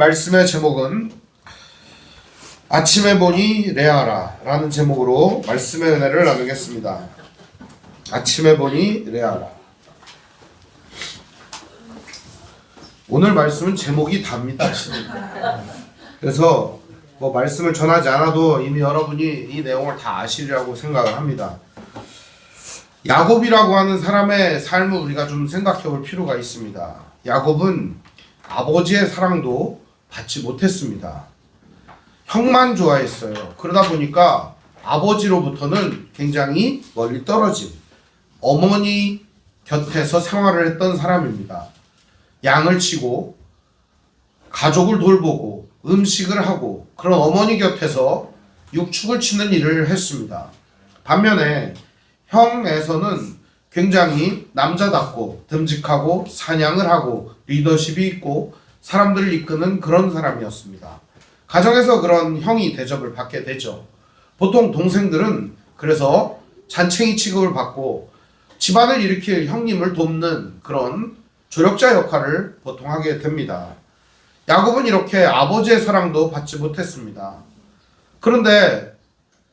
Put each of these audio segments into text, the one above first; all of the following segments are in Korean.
말씀의 제목은 아침에 보니 레아라 라는 제목으로 말씀의 은혜를 나누겠습니다. 아침에 보니 레아라. 오늘 말씀은 제목이 답니다. 그래서 말씀을 전하지 않아도 이미 여러분이 이 내용을 다 아시리라고 생각을 합니다. 야곱이라고 하는 사람의 삶을 우리가 좀 생각해 볼 필요가 있습니다. 야곱은 아버지의 사랑도 받지 못했습니다. 형만 좋아했어요. 그러다 보니까 아버지로부터는 굉장히 멀리 떨어진 어머니 곁에서 생활을 했던 사람입니다. 양을 치고 가족을 돌보고 음식을 하고 그런 어머니 곁에서 육축을 치는 일을 했습니다. 반면에 형에서는 굉장히 남자답고 듬직하고 사냥을 하고 리더십이 있고 사람들을 이끄는 그런 사람이었습니다. 가정에서 그런 형이 대접을 받게 되죠. 보통 동생들은 그래서 잔챙이 취급을 받고 집안을 일으킬 형님을 돕는 그런 조력자 역할을 보통 하게 됩니다. 야곱은 이렇게 아버지의 사랑도 받지 못했습니다. 그런데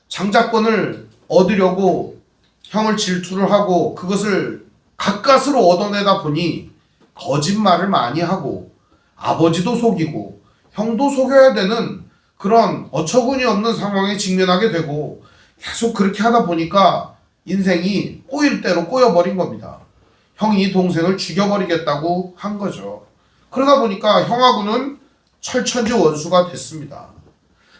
장자권을 얻으려고 형을 질투를 하고 그것을 가까스로 얻어내다 보니 거짓말을 많이 하고 아버지도 속이고 형도 속여야 되는 그런 어처구니 없는 상황에 직면하게 되고 계속 그렇게 하다 보니까 인생이 꼬일 대로 꼬여버린 겁니다. 형이 동생을 죽여버리겠다고 한 거죠. 그러다 보니까 형하고는 철천지 원수가 됐습니다.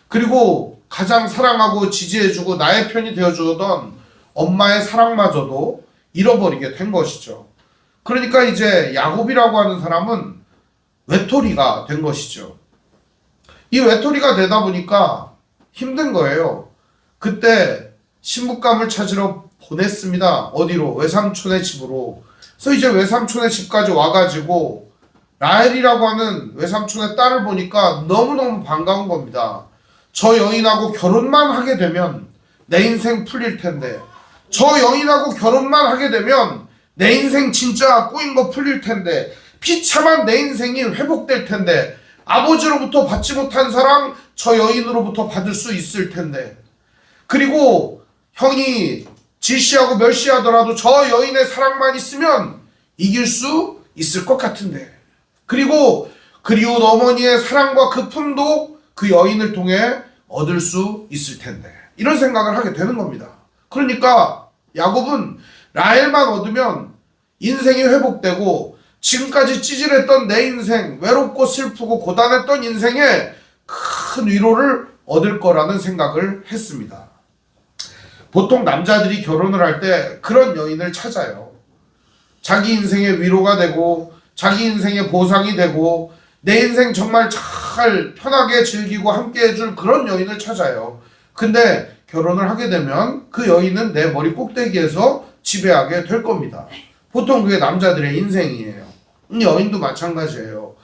그리고 가장 사랑하고 지지해주고 나의 편이 되어주던 엄마의 사랑마저도 잃어버리게 된 것이죠. 그러니까 이제 야곱이라고 하는 사람은 외톨이가 된 것이죠. 이 외톨이가 되다 보니까 힘든 거예요. 그때 신부감을 찾으러 보냈습니다. 어디로? 외삼촌의 집으로. 그래서 이제 외삼촌의 집까지 와가지고 라헬이라고 하는 외삼촌의 딸을 보니까 너무너무 반가운 겁니다. 저 여인하고 결혼만 하게 되면 내 인생 풀릴 텐데, 저 여인하고 결혼만 하게 되면 내 인생 진짜 꼬인 거 풀릴 텐데, 비참한 내 인생이 회복될 텐데, 아버지로부터 받지 못한 사랑 저 여인으로부터 받을 수 있을 텐데, 그리고 형이 질시하고 멸시하더라도 저 여인의 사랑만 있으면 이길 수 있을 것 같은데, 그리고 그리운 어머니의 사랑과 그 품도 그 여인을 통해 얻을 수 있을 텐데, 이런 생각을 하게 되는 겁니다. 그러니까 야곱은 라헬만 얻으면 인생이 회복되고 지금까지 찌질했던 내 인생, 외롭고 슬프고 고단했던 인생에 큰 위로를 얻을 거라는 생각을 했습니다. 보통 남자들이 결혼을 할 때 그런 여인을 찾아요. 자기 인생의 위로가 되고 자기 인생의 보상이 되고 내 인생 정말 잘 편하게 즐기고 함께 해줄 그런 여인을 찾아요. 근데 결혼을 하게 되면 그 여인은 내 머리 꼭대기에서 지배하게 될 겁니다. 보통 그게 남자들의 인생이에요. 여인도 마찬가지예요.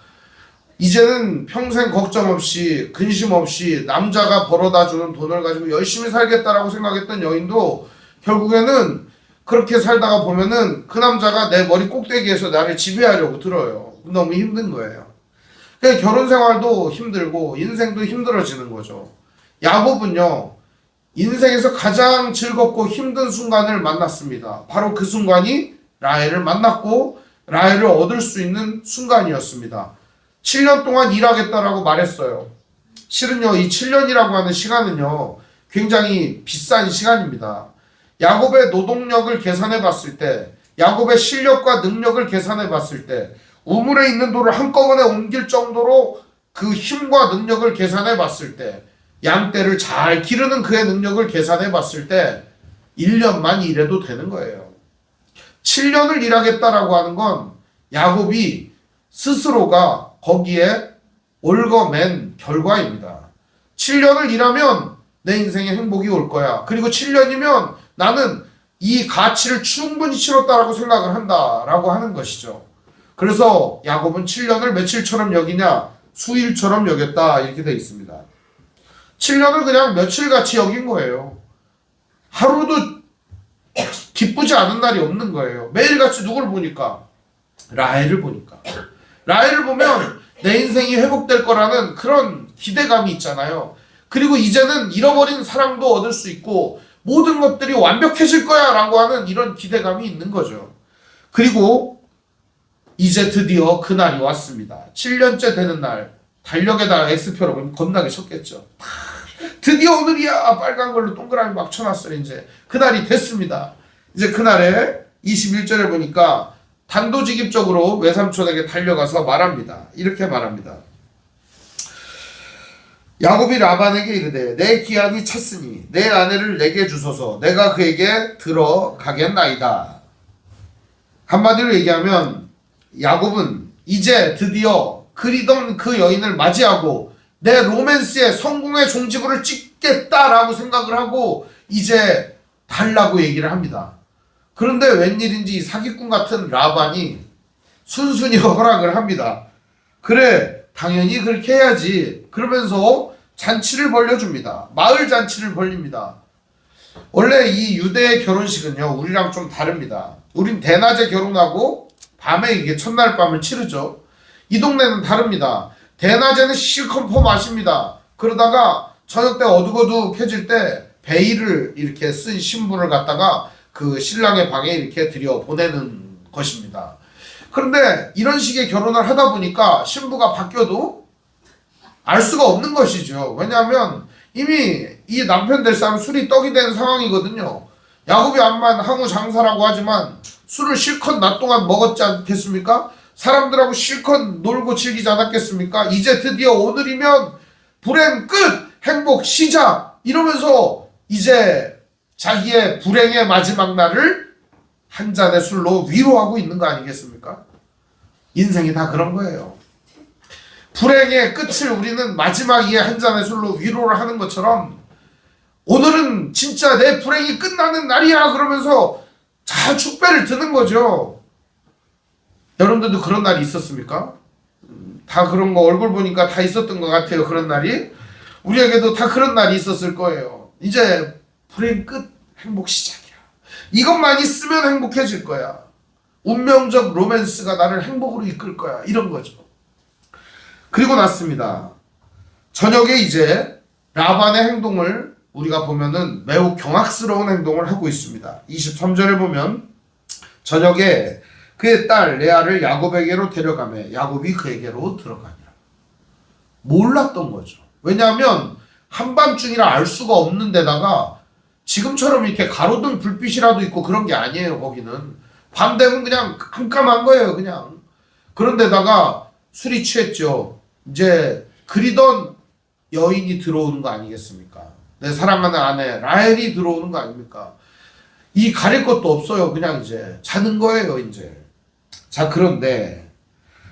이제는 평생 걱정 없이 근심 없이 남자가 벌어다주는 돈을 가지고 열심히 살겠다라고 생각했던 여인도 결국에는 그렇게 살다가 보면은 그 남자가 내 머리 꼭대기에서 나를 지배하려고 들어요. 너무 힘든 거예요. 그러니까 결혼 생활도 힘들고 인생도 힘들어지는 거죠. 야곱은요, 인생에서 가장 즐겁고 힘든 순간을 만났습니다. 바로 그 순간이 라헬을 만났고 라헬을 얻을 수 있는 순간이었습니다. 7년 동안 일하겠다라고 말했어요. 실은요, 이 7년이라고 하는 시간은요, 굉장히 비싼 시간입니다. 야곱의 노동력을 계산해 봤을 때, 야곱의 실력과 능력을 계산해 봤을 때, 우물에 있는 돌을 한꺼번에 옮길 정도로 그 힘과 능력을 계산해 봤을 때, 양떼를 잘 기르는 그의 능력을 계산해 봤을 때 1년만 일해도 되는 거예요. 7년을 일하겠다라고 하는 건 야곱이 스스로가 거기에 얽어맨 결과입니다. 7년을 일하면 내 인생에 행복이 올 거야. 그리고 7년이면 나는 이 가치를 충분히 치렀다라고 생각을 한다라고 하는 것이죠. 그래서 야곱은 7년을 며칠처럼 여기냐? 수일처럼 여겼다, 이렇게 되어 있습니다. 7년을 그냥 며칠같이 여긴 거예요. 하루도 기쁘지 않은 날이 없는 거예요. 매일같이 누굴 보니까? 라헬을 보니까. 라헬을 보면 내 인생이 회복될 거라는 그런 기대감이 있잖아요. 그리고 이제는 잃어버린 사랑도 얻을 수 있고 모든 것들이 완벽해질 거야 라고 하는 이런 기대감이 있는 거죠. 그리고 이제 드디어 그날이 왔습니다. 7년째 되는 날 달력에다가 X표로 겁나게 쳤겠죠. 드디어 오늘이야. 빨간 걸로 동그라미 막 쳐놨어요. 이제 그날이 됐습니다. 이제 그날에 21절에 보니까 단도직입적으로 외삼촌에게 달려가서 말합니다. 이렇게 말합니다. 야곱이 라반에게 이르되 내 기한이 찼으니 내 아내를 내게 주소서 내가 그에게 들어가겠나이다. 한마디로 얘기하면 야곱은 이제 드디어 그리던 그 여인을 맞이하고 내 로맨스의 성공의 종지부를 찍겠다라고 생각을 하고 이제 달라고 얘기를 합니다. 그런데 웬일인지 이 사기꾼 같은 라반이 순순히 허락을 합니다. 그래 당연히 그렇게 해야지. 그러면서 잔치를 벌려줍니다. 마을 잔치를 벌립니다. 원래 이 유대의 결혼식은요 우리랑 좀 다릅니다. 우린 대낮에 결혼하고 밤에 이게 첫날 밤을 치르죠. 이 동네는 다릅니다. 대낮에는 실컷 퍼 마십니다. 그러다가 저녁 때 어둑어둑해질 때 베일을 이렇게 쓴 신부를 갖다가 그 신랑의 방에 이렇게 들여 보내는 것입니다. 그런데 이런 식의 결혼을 하다 보니까 신부가 바뀌어도 알 수가 없는 것이죠. 왜냐하면 이미 이 남편 될 사람 술이 떡이 된 상황이거든요. 야곱이 암만 항우 장사라고 하지만 술을 실컷 낮 동안 먹었지 않겠습니까? 사람들하고 실컷 놀고 즐기지 않았겠습니까? 이제 드디어 오늘이면 불행 끝! 행복 시작! 이러면서 이제 자기의 불행의 마지막 날을 한 잔의 술로 위로하고 있는 거 아니겠습니까? 인생이 다 그런 거예요. 불행의 끝을 우리는 마지막에 한 잔의 술로 위로를 하는 것처럼 오늘은 진짜 내 불행이 끝나는 날이야 그러면서 자 축배를 드는 거죠. 여러분들도 그런 날이 있었습니까? 다 그런 거 얼굴 보니까 다 있었던 것 같아요. 그런 날이 우리에게도 다 그런 날이 있었을 거예요. 이제 불행 끝 행복 시작이야. 이것만 있으면 행복해질 거야. 운명적 로맨스가 나를 행복으로 이끌 거야. 이런 거죠. 그리고 났습니다. 저녁에 이제 라반의 행동을 우리가 보면은 매우 경악스러운 행동을 하고 있습니다. 23절에 보면 저녁에 그의 딸 레아를 야곱에게로 데려가며 야곱이 그에게로 들어가니라. 몰랐던 거죠. 왜냐하면 한밤중이라 알 수가 없는 데다가 지금처럼 이렇게 가로등 불빛이라도 있고 그런 게 아니에요. 거기는 밤 되면 그냥 깜깜한 거예요. 그냥 그런 데다가 술이 취했죠. 이제 그리던 여인이 들어오는 거 아니겠습니까? 내 사랑하는 아내 라헬이 들어오는 거 아닙니까? 이 가릴 것도 없어요. 그냥 이제 자는 거예요. 이제 자 그런데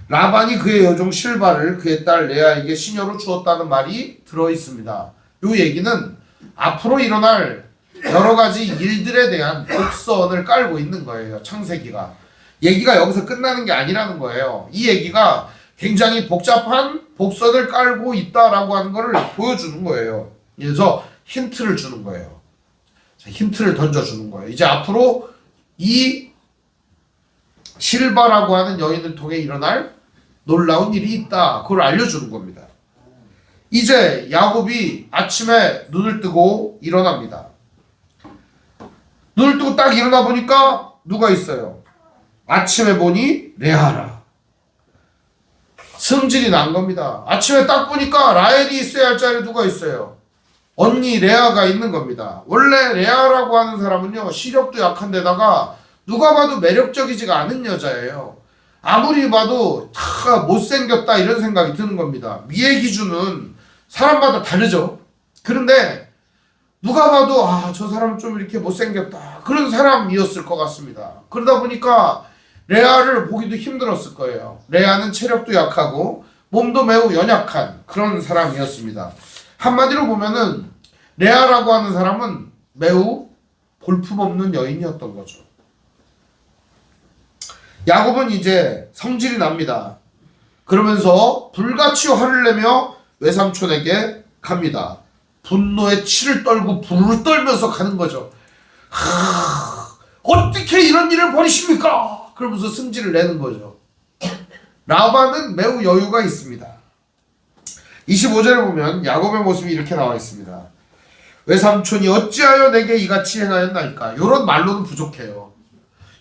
라반이 그의 여종 실바를 그의 딸 레아에게 시녀로 주었다는 말이 들어있습니다. 이 얘기는 앞으로 일어날 여러 가지 일들에 대한 복선을 깔고 있는 거예요. 창세기가. 얘기가 여기서 끝나는 게 아니라는 거예요. 이 얘기가 굉장히 복잡한 복선을 깔고 있다라고 하는 것을 보여주는 거예요. 그래서 힌트를 주는 거예요. 힌트를 던져주는 거예요. 이제 앞으로 이 실바라고 하는 여인을 통해 일어날 놀라운 일이 있다. 그걸 알려주는 겁니다. 이제 야곱이 아침에 눈을 뜨고 일어납니다. 눈을 뜨고 딱 일어나 보니까 누가 있어요? 아침에 보니 레아라. 승질이 난 겁니다. 아침에 딱 보니까 라헬이 있어야 할 자리에 누가 있어요? 언니 레아가 있는 겁니다. 원래 레아라고 하는 사람은요 시력도 약한 데다가 누가 봐도 매력적이지가 않은 여자예요. 아무리 봐도 다 못생겼다 이런 생각이 드는 겁니다. 미의 기준은 사람마다 다르죠. 그런데 누가 봐도 저 사람 좀 이렇게 못생겼다 그런 사람이었을 것 같습니다. 그러다 보니까 레아를 보기도 힘들었을 거예요. 레아는 체력도 약하고 몸도 매우 연약한 그런 사람이었습니다. 한마디로 보면은 레아라고 하는 사람은 매우 볼품없는 여인이었던 거죠. 야곱은 이제 성질이 납니다. 그러면서 불같이 화를 내며 외삼촌에게 갑니다. 분노에 치를 떨고 불을 떨면서 가는 거죠. 어떻게 이런 일을 벌이십니까? 그러면서 승질을 내는 거죠. 라반은 매우 여유가 있습니다. 25절에 보면 야곱의 모습이 이렇게 나와 있습니다. 외삼촌이 어찌하여 내게 이같이 행하였나이까. 이런 말로는 부족해요.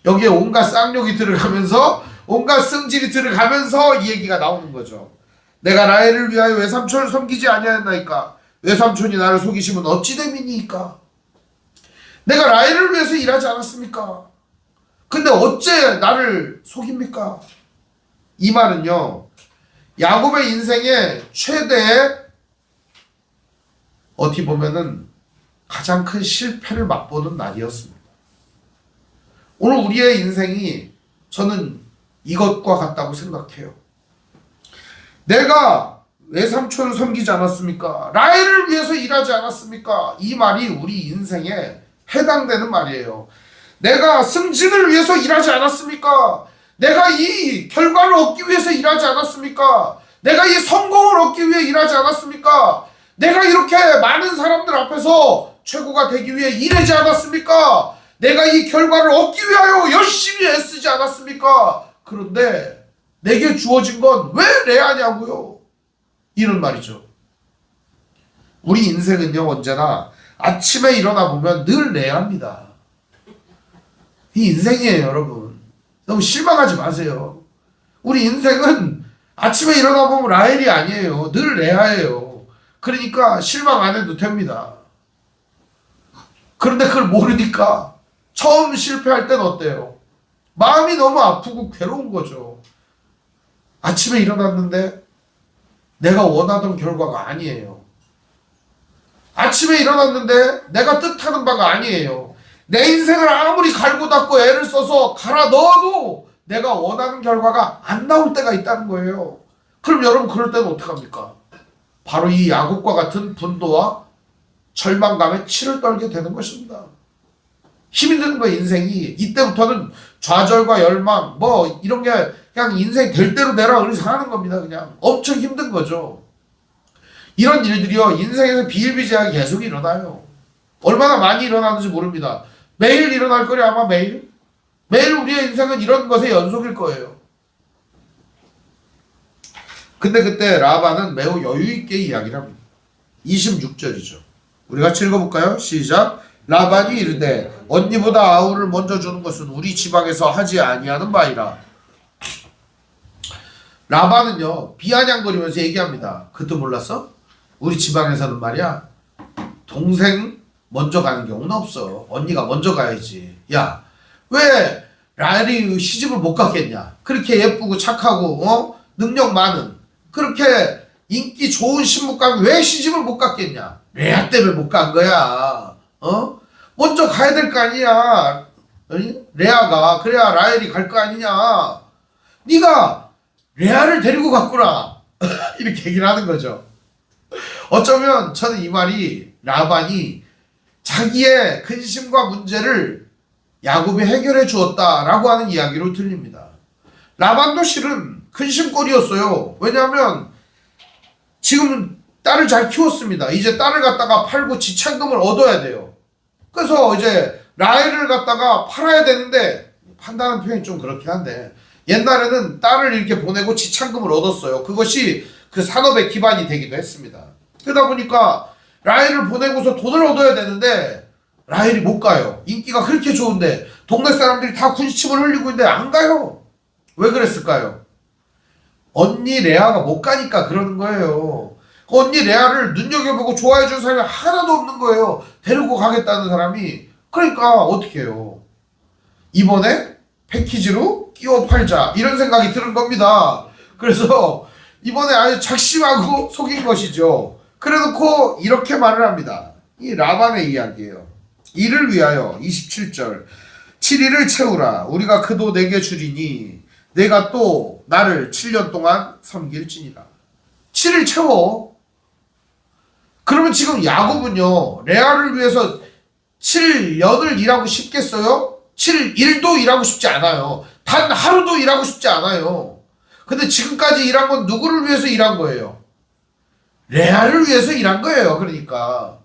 여기에 온갖 쌍욕이 들어가면서 온갖 승질이 들어가면서 이 얘기가 나오는 거죠. 내가 라헬을 위하여 외삼촌을 섬기지 아니하였나이까. 외삼촌이 나를 속이시면 어찌 됨이니까. 내가 라헬을 위해서 일하지 않았습니까? 근데 어째 나를 속입니까? 이 말은요, 야곱의 인생의 최대의 어떻게 보면은 가장 큰 실패를 맛보는 날이었습니다. 오늘 우리의 인생이 저는 이것과 같다고 생각해요. 내가 외삼촌을 섬기지 않았습니까? 라헬을 위해서 일하지 않았습니까? 이 말이 우리 인생에 해당되는 말이에요. 내가 승진을 위해서 일하지 않았습니까? 내가 이 결과를 얻기 위해서 일하지 않았습니까? 내가 이 성공을 얻기 위해 일하지 않았습니까? 내가 이렇게 많은 사람들 앞에서 최고가 되기 위해 일하지 않았습니까? 내가 이 결과를 얻기 위하여 열심히 애쓰지 않았습니까? 그런데 내게 주어진 건 왜 레아냐고요? 이런 말이죠. 우리 인생은요, 언제나 아침에 일어나 보면 늘 레아입니다. 이 인생이에요, 여러분. 너무 실망하지 마세요. 우리 인생은 아침에 일어나 보면 라헬이 아니에요. 늘 레아예요. 그러니까 실망 안 해도 됩니다. 그런데 그걸 모르니까 처음 실패할 땐 어때요? 마음이 너무 아프고 괴로운 거죠. 아침에 일어났는데 내가 원하던 결과가 아니에요. 아침에 일어났는데 내가 뜻하는 바가 아니에요. 내 인생을 아무리 갈고 닦고 애를 써서 갈아 넣어도 내가 원하는 결과가 안 나올 때가 있다는 거예요. 그럼 여러분 그럴 때는 어떡합니까? 바로 이 야곱과 같은 분노와 절망감에 치를 떨게 되는 것입니다. 힘이 드는 거예요, 인생이. 이때부터는 좌절과 열망 뭐 이런 게 그냥 인생 될 대로 되라 그래서 하는 겁니다. 그냥 엄청 힘든 거죠. 이런 일들이요, 인생에서 비일비재하게 계속 일어나요. 얼마나 많이 일어나는지 모릅니다. 매일 일어날 거리 아마 매일 우리의 인생은 이런 것의 연속일 거예요. 근데 그때 라반은 매우 여유있게 이야기를 합니다. 26절이죠. 우리 같이 읽어볼까요? 시작. 라반이 이르되 언니보다 아우를 먼저 주는 것은 우리 지방에서 하지 아니하는 바이라. 라반은요, 비아냥거리면서 얘기합니다. 그것도 몰랐어? 우리 지방에서는 말이야, 동생 먼저 가는 경우는 없어. 언니가 먼저 가야지. 야, 왜 라헬이 시집을 못 갔겠냐? 그렇게 예쁘고 착하고 능력 많은 그렇게 인기 좋은 신부감이 왜 시집을 못 갔겠냐? 레아 때문에 못 간 거야. 먼저 가야 될 거 아니야. 레아가. 그래야 라헬이 갈 거 아니냐. 네가 레아를 데리고 갔구나. 이렇게 얘기를 하는 거죠. 어쩌면 저는 이 말이 라반이 자기의 근심과 문제를 야곱이 해결해 주었다라고 하는 이야기로 들립니다. 라반도 실은 근심거리였어요. 왜냐하면 지금 딸을 잘 키웠습니다. 이제 딸을 갖다가 팔고 지참금을 얻어야 돼요. 그래서 이제 라헬을 갖다가 팔아야 되는데, 판다는 표현이 좀 그렇긴 한데, 옛날에는 딸을 이렇게 보내고 지참금을 얻었어요. 그것이 그 산업의 기반이 되기도 했습니다. 그러다 보니까 라헬을 보내고서 돈을 얻어야 되는데 라헬이 못 가요. 인기가 그렇게 좋은데 동네 사람들이 다 군침을 흘리고 있는데 안 가요. 왜 그랬을까요? 언니 레아가 못 가니까 그러는 거예요. 언니 레아를 눈여겨보고 좋아해주는 사람이 하나도 없는 거예요. 데리고 가겠다는 사람이. 그러니까 어떻게 해요? 이번에 패키지로 끼워 팔자 이런 생각이 드는 겁니다. 그래서 이번에 아주 작심하고 속인 것이죠. 그래놓고 이렇게 말을 합니다. 이 라반의 이야기예요. 이를 위하여 27절 7일을 채우라. 우리가 그도 내게 주리니 내가 또 나를 7년 동안 섬길지니라. 7일 채워. 그러면 지금 야곱은요, 레아를 위해서 7년을 일하고 싶겠어요? 7일도 일하고 싶지 않아요. 단 하루도 일하고 싶지 않아요. 근데 지금까지 일한 건 누구를 위해서 일한 거예요? 레아를 위해서 일한 거예요. 그러니까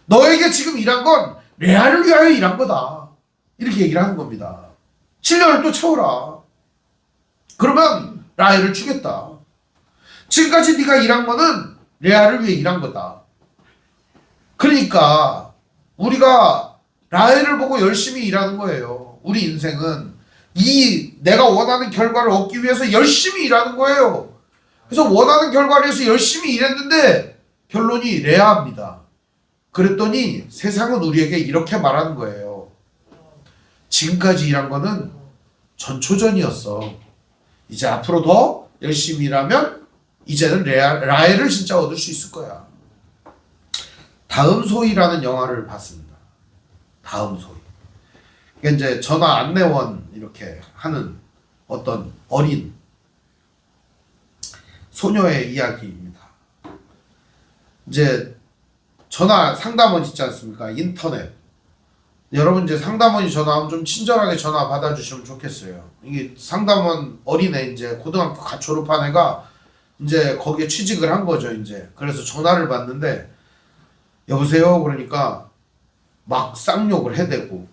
너에게 지금 일한 건 레아를 위하여 일한 거다. 이렇게 얘기를 하는 겁니다. 7년을 또 채워라. 그러면 라헬을 주겠다. 지금까지 네가 일한 거는 레아를 위해 일한 거다. 그러니까 우리가 라헬을 보고 열심히 일하는 거예요. 우리 인생은 이 내가 원하는 결과를 얻기 위해서 열심히 일하는 거예요. 그래서 원하는 결과를 위해서 열심히 일했는데 결론이 레아입니다. 그랬더니 세상은 우리에게 이렇게 말하는 거예요. 지금까지 일한 거는 전초전이었어. 이제 앞으로 더 열심히 일하면 이제는 라헬을 진짜 얻을 수 있을 거야. 다음 소위라는 영화를 봤습니다. 다음 소위. 이게 이제 전화 안내원 이렇게 하는 어떤 어린 소녀의 이야기입니다. 이제 전화 상담원 있지 않습니까? 인터넷. 여러분 이제 상담원이 전화하면 좀 친절하게 전화 받아주시면 좋겠어요. 이게 상담원 어린애 이제 고등학교 갓 졸업한 애가 이제 거기에 취직을 한 거죠, 이제. 그래서 전화를 받는데 여보세요? 그러니까 막 쌍욕을 해대고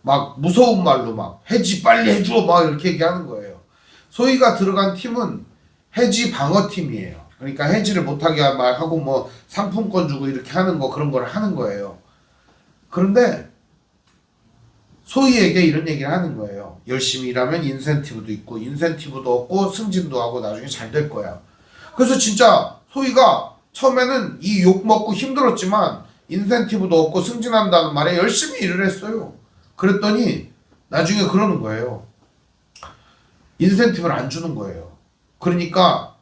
막 무서운 말로 막 해지 빨리 해줘 막 이렇게 얘기하는 거예요. 소희가 들어간 팀은 해지 방어팀이에요. 그러니까 해지를 못하게 하고 뭐 상품권 주고 이렇게 하는 거 그런 걸 하는 거예요. 그런데 소희에게 이런 얘기를 하는 거예요. 열심히 일하면 인센티브도 있고 인센티브도 얻고 승진도 하고 나중에 잘 될 거야. 그래서 진짜 소희가 처음에는 이 욕 먹고 힘들었지만 인센티브도 얻고 승진한다는 말에 열심히 일을 했어요. 그랬더니 나중에 그러는 거예요. 인센티브를 안 주는 거예요. 그러니까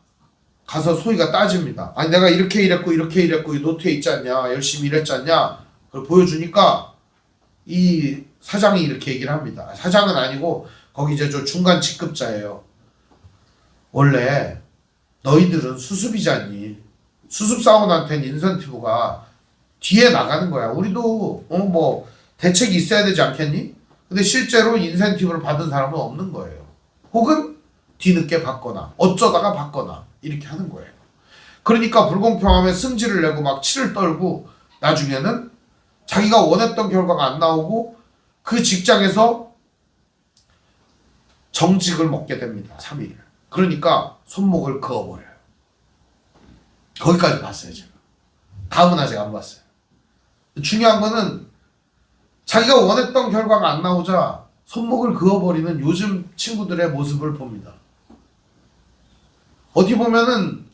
가서 소희가 따집니다. 아니 내가 이렇게 일했고 이렇게 일했고 이 노트에 있지 않냐, 열심히 일했지 않냐, 그걸 보여주니까 이 사장이 이렇게 얘기를 합니다. 사장은 아니고 거기 이제 저 중간 직급자예요. 원래 너희들은 수습이잖니. 수습사원한테는 인센티브가 뒤에 나가는 거야. 우리도 뭐 대책이 있어야 되지 않겠니? 근데 실제로 인센티브를 받은 사람은 없는 거예요. 혹은 뒤늦게 받거나 어쩌다가 받거나 이렇게 하는 거예요. 그러니까 불공평함에 승질을 내고 막 치를 떨고 나중에는 자기가 원했던 결과가 안 나오고 그 직장에서 정직을 먹게 됩니다. 3일. 그러니까 손목을 그어버려요. 거기까지 봤어요, 제가. 다음은 아직 안 봤어요. 중요한 거는 자기가 원했던 결과가 안 나오자 손목을 그어버리는 요즘 친구들의 모습을 봅니다. 어떻게 보면은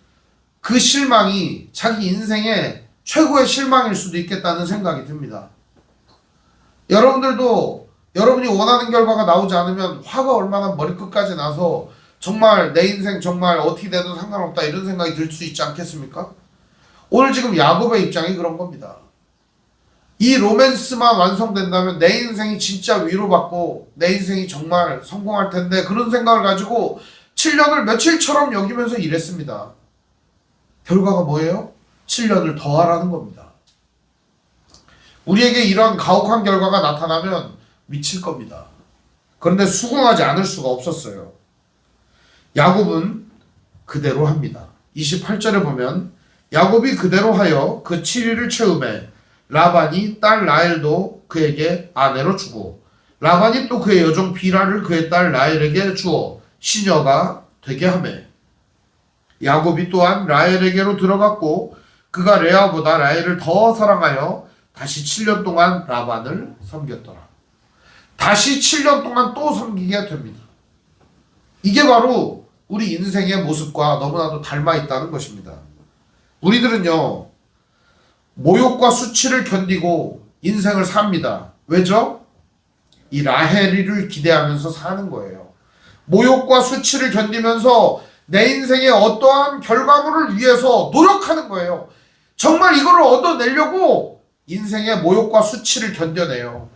그 실망이 자기 인생의 최고의 실망일 수도 있겠다는 생각이 듭니다. 여러분들도 여러분이 원하는 결과가 나오지 않으면 화가 얼마나 머리끝까지 나서 정말 내 인생 정말 어떻게 되든 상관없다 이런 생각이 들 수 있지 않겠습니까? 오늘 지금 야곱의 입장이 그런 겁니다. 이 로맨스만 완성된다면 내 인생이 진짜 위로받고 내 인생이 정말 성공할 텐데 그런 생각을 가지고 7년을 며칠처럼 여기면서 일했습니다. 결과가 뭐예요? 7년을 더 하라는 겁니다. 우리에게 이런 가혹한 결과가 나타나면 미칠 겁니다. 그런데 수긍하지 않을 수가 없었어요. 야곱은 그대로 합니다. 28절에 보면 야곱이 그대로 하여 그 7일을 채우매 라반이 딸 라헬도 그에게 아내로 주고 라반이 또 그의 여종 비라를 그의 딸 라헬에게 주어 시녀가 되게 하매 야곱이 또한 라헬에게로 들어갔고 그가 레아보다 라헬을 더 사랑하여 다시 7년 동안 라반을 섬겼더라. 다시 7년 동안 또 섬기게 됩니다. 이게 바로 우리 인생의 모습과 너무나도 닮아 있다는 것입니다. 우리들은요 모욕과 수치를 견디고 인생을 삽니다. 왜죠? 이 라헬이를 기대하면서 사는 거예요. 모욕과 수치를 견디면서 내 인생의 어떠한 결과물을 위해서 노력하는 거예요. 정말 이거를 얻어내려고 인생의 모욕과 수치를 견뎌내요.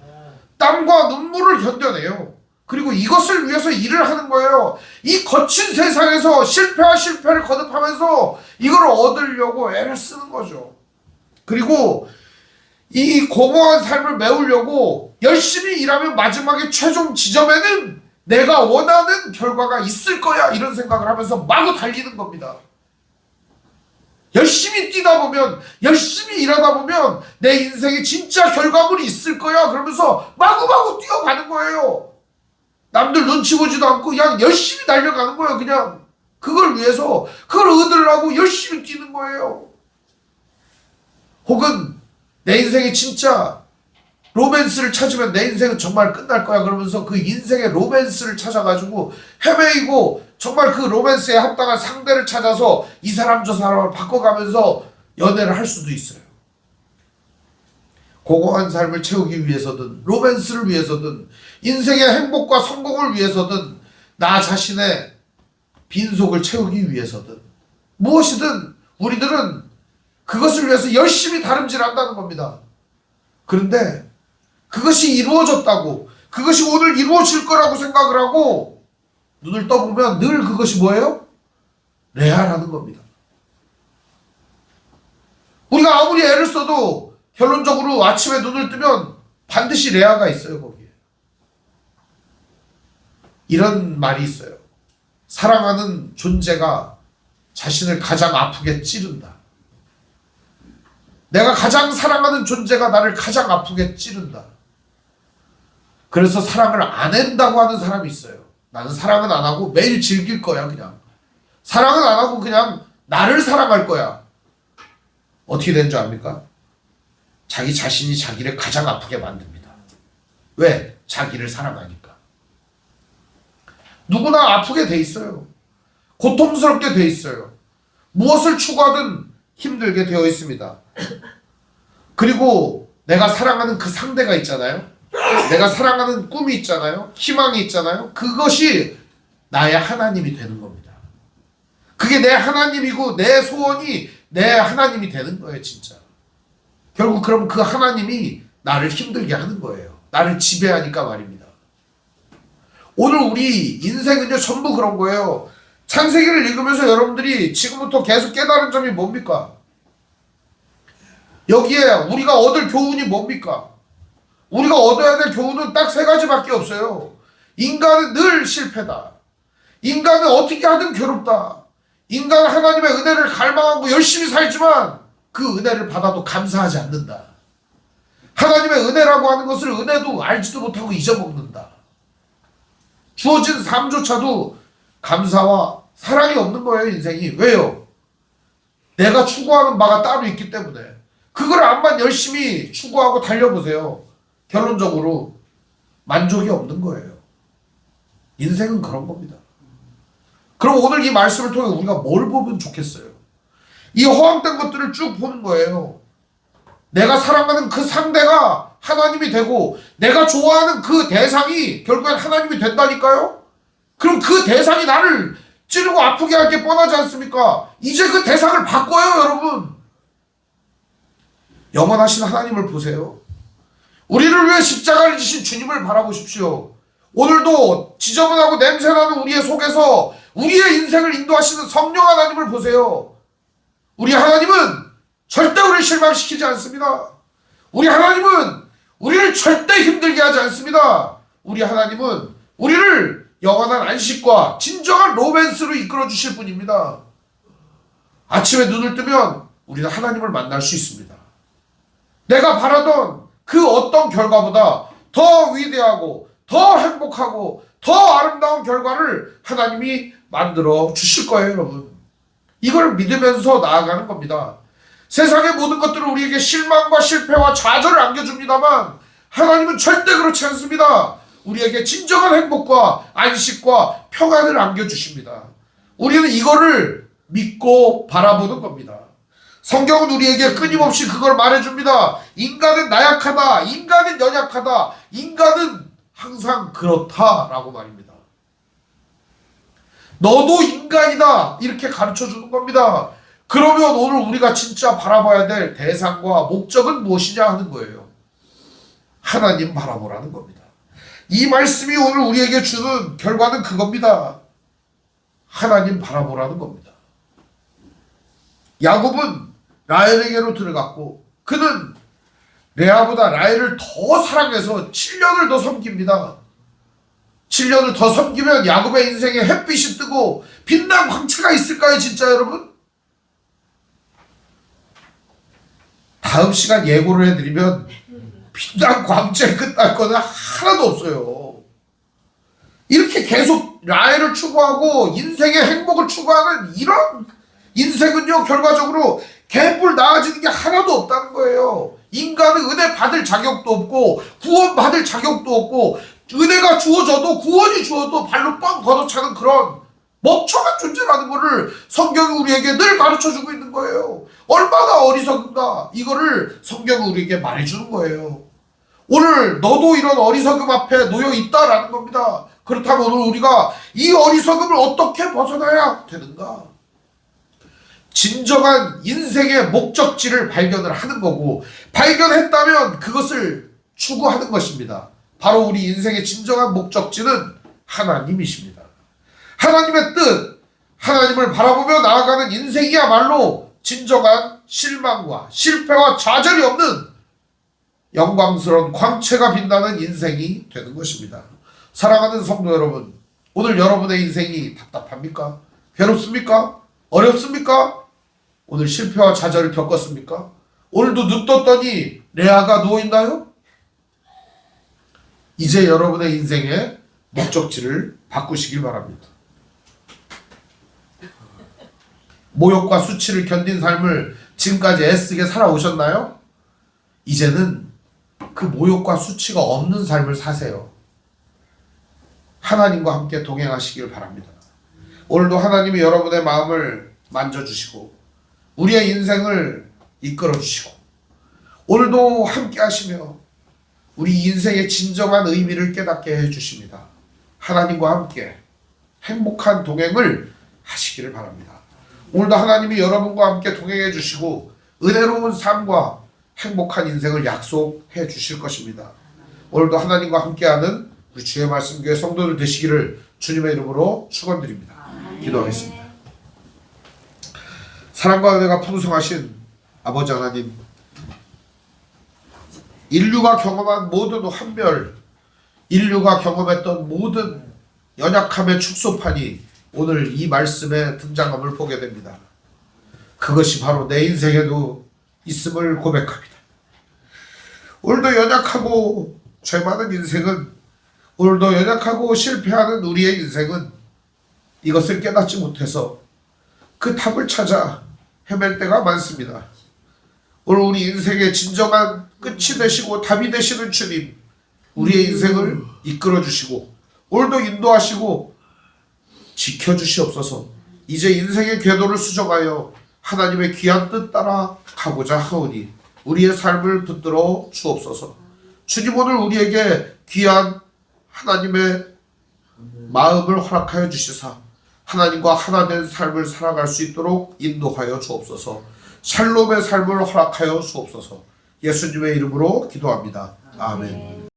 땀과 눈물을 견뎌내요. 그리고 이것을 위해서 일을 하는 거예요. 이 거친 세상에서 실패와 실패를 거듭하면서 이걸 얻으려고 애를 쓰는 거죠. 그리고 이 공허한 삶을 메우려고 열심히 일하면 마지막에 최종 지점에는 내가 원하는 결과가 있을 거야 이런 생각을 하면서 마구 달리는 겁니다. 열심히 뛰다 보면 열심히 일하다 보면 내 인생에 진짜 결과물이 있을 거야 그러면서 마구마구 뛰어가는 거예요. 남들 눈치 보지도 않고 그냥 열심히 달려가는 거예요. 그냥 그걸 위해서 그걸 얻으려고 열심히 뛰는 거예요. 혹은 내 인생에 진짜 로맨스를 찾으면 내 인생은 정말 끝날 거야 그러면서 그 인생의 로맨스를 찾아가지고 헤매이고 정말 그 로맨스에 합당한 상대를 찾아서 이 사람 저 사람을 바꿔가면서 연애를 할 수도 있어요. 고고한 삶을 채우기 위해서든 로맨스를 위해서든 인생의 행복과 성공을 위해서든 나 자신의 빈속을 채우기 위해서든 무엇이든 우리들은 그것을 위해서 열심히 다름질한다는 겁니다. 그런데 그것이 이루어졌다고, 그것이 오늘 이루어질 거라고 생각을 하고 눈을 떠보면 늘 그것이 뭐예요? 레아라는 겁니다. 우리가 아무리 애를 써도 결론적으로 아침에 눈을 뜨면 반드시 레아가 있어요, 거기에. 이런 말이 있어요. 사랑하는 존재가 자신을 가장 아프게 찌른다. 내가 가장 사랑하는 존재가 나를 가장 아프게 찌른다. 그래서 사랑을 안 한다고 하는 사람이 있어요. 나는 사랑은 안 하고 매일 즐길 거야, 그냥. 사랑은 안 하고 그냥 나를 사랑할 거야. 어떻게 되는 줄 압니까? 자기 자신이 자기를 가장 아프게 만듭니다. 왜? 자기를 사랑하니까. 누구나 아프게 돼 있어요. 고통스럽게 돼 있어요. 무엇을 추구하든 힘들게 되어 있습니다. 그리고 내가 사랑하는 그 상대가 있잖아요. 내가 사랑하는 꿈이 있잖아요. 희망이 있잖아요. 그것이 나의 하나님이 되는 겁니다. 그게 내 하나님이고 내 소원이 내 하나님이 되는 거예요, 진짜. 결국 그럼 그 하나님이 나를 힘들게 하는 거예요. 나를 지배하니까 말입니다. 오늘 우리 인생은요 전부 그런 거예요. 창세기를 읽으면서 여러분들이 지금부터 계속 깨달은 점이 뭡니까? 여기에 우리가 얻을 교훈이 뭡니까? 우리가 얻어야 될 교훈은 딱 세 가지밖에 없어요. 인간은 늘 실패다. 인간은 어떻게 하든 괴롭다. 인간은 하나님의 은혜를 갈망하고 열심히 살지만 그 은혜를 받아도 감사하지 않는다. 하나님의 은혜라고 하는 것을 은혜도 알지도 못하고 잊어먹는다. 주어진 삶조차도 감사와 사랑이 없는 거예요, 인생이. 왜요? 내가 추구하는 바가 따로 있기 때문에. 그걸 암만 열심히 추구하고 달려보세요. 결론적으로 만족이 없는 거예요. 인생은 그런 겁니다. 그럼 오늘 이 말씀을 통해 우리가 뭘 보면 좋겠어요? 이 허황된 것들을 쭉 보는 거예요. 내가 사랑하는 그 상대가 하나님이 되고 내가 좋아하는 그 대상이 결국엔 하나님이 된다니까요? 그럼 그 대상이 나를 찌르고 아프게 할 게 뻔하지 않습니까? 이제 그 대상을 바꿔요, 여러분. 영원하신 하나님을 보세요. 우리를 위해 십자가를 지신 주님을 바라보십시오. 오늘도 지저분하고 냄새나는 우리의 속에서 우리의 인생을 인도하시는 성령 하나님을 보세요. 우리 하나님은 절대 우리를 실망시키지 않습니다. 우리 하나님은 우리를 절대 힘들게 하지 않습니다. 우리 하나님은 우리를 영원한 안식과 진정한 로맨스로 이끌어 주실 분입니다. 아침에 눈을 뜨면 우리는 하나님을 만날 수 있습니다. 내가 바라던 그 어떤 결과보다 더 위대하고 더 행복하고 더 아름다운 결과를 하나님이 만들어 주실 거예요, 여러분. 이걸 믿으면서 나아가는 겁니다. 세상의 모든 것들은 우리에게 실망과 실패와 좌절을 안겨줍니다만 하나님은 절대 그렇지 않습니다. 우리에게 진정한 행복과 안식과 평안을 안겨주십니다. 우리는 이거를 믿고 바라보는 겁니다. 성경은 우리에게 끊임없이 그걸 말해줍니다. 인간은 나약하다. 인간은 연약하다. 인간은 항상 그렇다라고 말입니다. 너도 인간이다. 이렇게 가르쳐주는 겁니다. 그러면 오늘 우리가 진짜 바라봐야 될 대상과 목적은 무엇이냐 하는 거예요. 하나님 바라보라는 겁니다. 이 말씀이 오늘 우리에게 주는 결과는 그겁니다. 하나님 바라보라는 겁니다. 야곱은 라헬에게로 들어갔고 그는 레아보다 라헬을 더 사랑해서 7년을 더 섬깁니다. 7년을 더 섬기면 야곱의 인생에 햇빛이 뜨고 빛난 광채가 있을까요, 진짜 여러분? 다음 시간 예고를 해드리면 빛난 광채 끝날 거는 하나도 없어요. 이렇게 계속 나이를 추구하고 인생의 행복을 추구하는 이런 인생은요, 결과적으로 개뿔 나아지는 게 하나도 없다는 거예요. 인간은 은혜 받을 자격도 없고 구원 받을 자격도 없고 은혜가 주어져도 구원이 주어도 발로 뻥 걷어차는 그런 멍청한 존재라는 거를 성경이 우리에게 늘 가르쳐주고 있는 거예요. 얼마나 어리석은가, 이거를 성경이 우리에게 말해주는 거예요. 오늘 너도 이런 어리석음 앞에 놓여 있다라는 겁니다. 그렇다면 오늘 우리가 이 어리석음을 어떻게 벗어나야 되는가? 진정한 인생의 목적지를 발견을 하는 거고, 발견했다면 그것을 추구하는 것입니다. 바로 우리 인생의 진정한 목적지는 하나님이십니다. 하나님의 뜻, 하나님을 바라보며 나아가는 인생이야말로 진정한 실망과 실패와 좌절이 없는 영광스러운 광채가 빛나는 인생이 되는 것입니다. 사랑하는 성도 여러분, 오늘 여러분의 인생이 답답합니까? 괴롭습니까? 어렵습니까? 오늘 실패와 좌절을 겪었습니까? 오늘도 눈 떴더니 레아가 누워있나요? 이제 여러분의 인생의 목적지를 바꾸시길 바랍니다. 모욕과 수치를 견딘 삶을 지금까지 애쓰게 살아오셨나요? 이제는 그 모욕과 수치가 없는 삶을 사세요. 하나님과 함께 동행하시길 바랍니다. 오늘도 하나님이 여러분의 마음을 만져주시고 우리의 인생을 이끌어주시고 오늘도 함께 하시며 우리 인생의 진정한 의미를 깨닫게 해주십니다. 하나님과 함께 행복한 동행을 하시기를 바랍니다. 오늘도 하나님이 여러분과 함께 동행해 주시고 은혜로운 삶과 행복한 인생을 약속해 주실 것입니다. 오늘도 하나님과 함께하는 우리 주의 말씀 교회 성도들 되시기를 주님의 이름으로 축원드립니다. 기도하겠습니다. 사랑과 은혜가 풍성하신 아버지 하나님, 인류가 경험한 모든 환멸, 인류가 경험했던 모든 연약함의 축소판이 오늘 이 말씀의 등장함을 보게 됩니다. 그것이 바로 내 인생에도 있음을 고백합니다. 오늘도 연약하고 죄 많은 인생은, 오늘도 연약하고 실패하는 우리의 인생은 이것을 깨닫지 못해서 그 답을 찾아 헤맬 때가 많습니다. 오늘 우리 인생의 진정한 끝이 되시고 답이 되시는 주님, 우리의 인생을 이끌어 주시고 오늘도 인도하시고 지켜주시옵소서. 이제 인생의 궤도를 수정하여 하나님의 귀한 뜻 따라 가고자 하오니 우리의 삶을 붙들어 주옵소서. 주님, 오늘 우리에게 귀한 하나님의 마음을 허락하여 주시사 하나님과 하나 된 삶을 살아갈 수 있도록 인도하여 주옵소서. 샬롬의 삶을 허락하여 주옵소서. 예수님의 이름으로 기도합니다. 아멘.